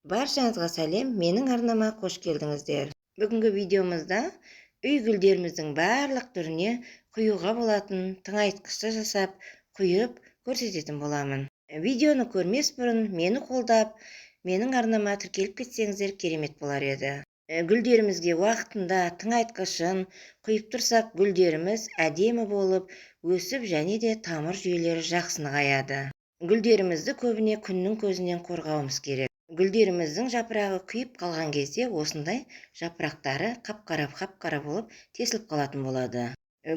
Баршаңызға сәлем, менің арнама қош келдіңіздер. Бүгінгі видеомызда үй гүлдеріміздің барлық түріне құюға болатын тыңайтқышты жасап, құйып көрсететін боламын. Видеоны көрмес бұрын мені қолдап, менің арнама тіркеліп кетсеңіздер керемет болар еді. Гүлдерімізге уақытында тыңайтқышын құйып тұрсақ, гүлдеріміз әдемі болып, өсіп және де тамыр жүйелері жақсы нығаяды. Гүлдерімізді көбіне күннің көзінен қорғауымыз керек. Гүлдеріміздің жапырағы күйіп қалған кезде осындай жапырақтары қап-қара болып тесіліп қалатын болады.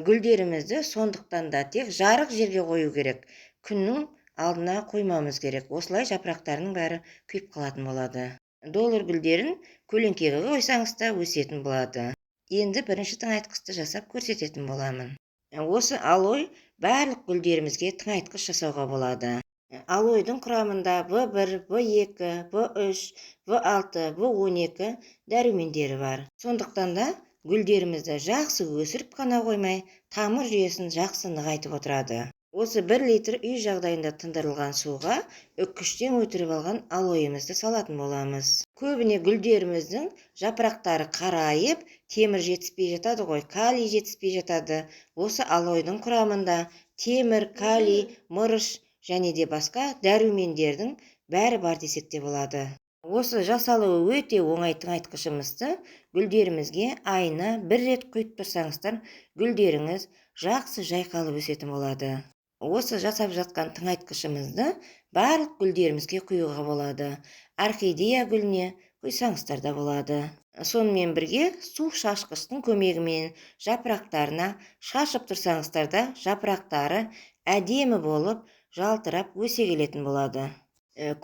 Гүлдерімізді сондықтан да тек жарық жерге қою керек. Күннің алдына қоймамыз керек. Осылай жапырақтарының бәрі күйіп қалатын болады. Доллар гүлдерін көлеңкеге қойсаңыз да өсетін болады. Енді бірінші тыңайтқышты жасап көрсететін боламын. Осы алой барлық гүлдерімізге тыңайтқыш жасауға болады. Алойдың құрамында В1, В2, В3, В6, В12 дәрумендері бар. Сондықтан да гүлдерімізді жақсы өсіріп қана қоймай, тамыр жүйесін жақсы нығайтып отырады. Осы 1 литр үй жағдайында тындырылған суға үккіштен өтіріп алған алойымызды салатын боламыз. Көбіне гүлдеріміздің жапырақтары қарайып, темір жетіспей жатады ғой, калий жетіспей жатады. Осы алойдың құрамында темір, калий, мырыш және де басқа дәрумендердің бәрі бар десек те болады. Осы жасалуы өте оңай тыңайтқышымызды гүлдерімізге айына 1 рет құйып тұрсаңыздар, гүлдеріңіз жақсы жайқалып өсетін болады. Осы жасап жатқан тыңайтқышымызды барлық гүлдерімізге құюға болады. Орхидея гүліне құйсаңыздар да болады. Сонымен бірге су шашқыштың көмегімен жапырақтарына шашып тұрсаңыздар да, жапырақтары әдемі болып жалтырап өсе келетін болады.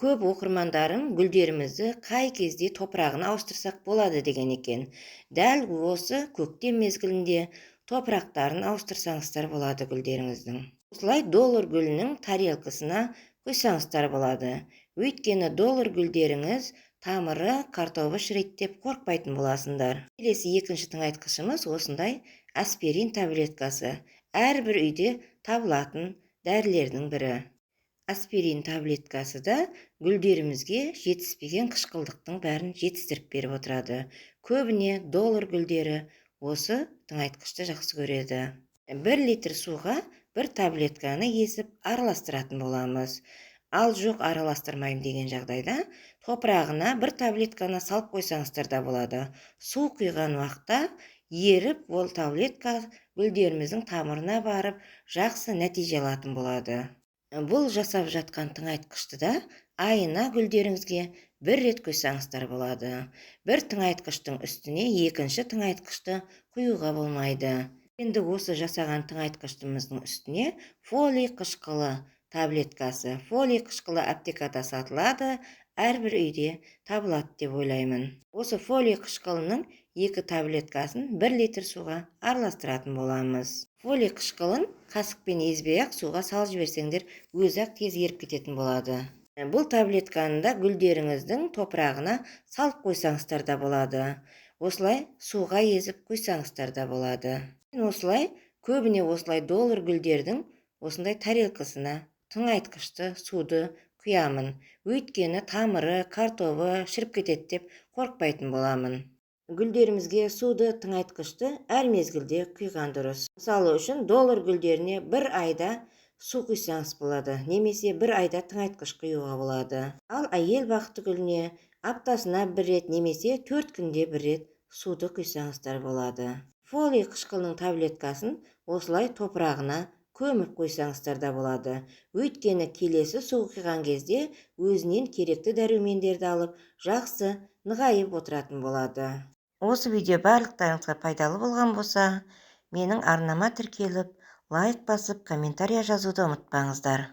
Көп оқырмандарым гүлдерімізді қай кезде топырағына ауыстырсақ болады деген екен. Дәл осы көктем мезгілінде топырақтарын ауыстырсаңыздар болады гүлдеріңіздің. Осылай доллар гүлінің тарелкасына құйсаңыздар болады. Өйткені доллар гүлдеріңіз тамыры, картобы шірейді деп қорқпайтын боласыңдар. Келесі екінші тыңайтқышымыз осындай аспирин таблеткасы. Әрбір үйде табылатын дәрілердің бірі. Аспирин таблеткасы да гүлдерімізге жетіспеген қышқылдықтың бәрін жетістіріп беріп отырады. Көбіне доллар гүлдері осы тыңайтқышты жақсы көреді. 1 литр суға 1 таблетканы езіп араластыратын боламыз. Ал жоқ араластырмайым деген жағдайда топырағына 1 таблетканы салып қойсаңыздар да болады. Су құйған уақытта еріп, ол таблетка гүлдеріміздің тамырына барып, жақсы нәтиже алатын болады. Бұл жасап жатқан тыңайтқышты да айына гүлдеріңізге 1 рет құйсаңыздар болады. Бір тыңайтқыштың үстіне екінші тыңайтқышты құюға болмайды. Енді осы жасаған тыңайтқыштымыздың үстіне фолий қышқылы таблеткасы. Фолий қышқылы аптекада сатылады, әрбір үйде табылады деп ойлаймын. Осы фолий қышқылының 2 таблеткасын 1 литр суға араластыратын боламыз. Фолий қышқылын қасықпен езбей-ақ суға салып жіберсеңдер, өзі-ақ тез еріп кететін болады. Бұл таблетканы да гүлдеріңіздің топырағына салып қойсаңыздар да болады. Осылай суға езіп қойсаңыздар да болады. Осылай көбіне осылай доллар гүлдердің осындай тарелкасына тыңайтқышты суды құямын. Өйткені тамыры, картобы шіріп кетеді деп қорқпайтын боламын. Гүлдерімізге суды тыңайтқышты әр мезгілде құйған дұрыс. Мысалы үшін доллар гүлдеріне 1 айда су құйсаңыз болады, немесе 1 айда тыңайтқыш құюға болады. Ал әйел бақыты гүліне аптасына 1 рет немесе 4 күнде 1 рет суды құйсаңыздар болады. Фолий қышқылының таблеткасын осылай топырағына көміп қойсаңыздар да болады. Өйткені келесі су құйған кезде өзінен керекті дәрумендерді алып, жақсы нығайып отыратын болады. Осы видео барлықтарыңызға пайдалы болған болса, менің арнама тіркеліп, лайк басып, комментария жазуды ұмытпаңыздар.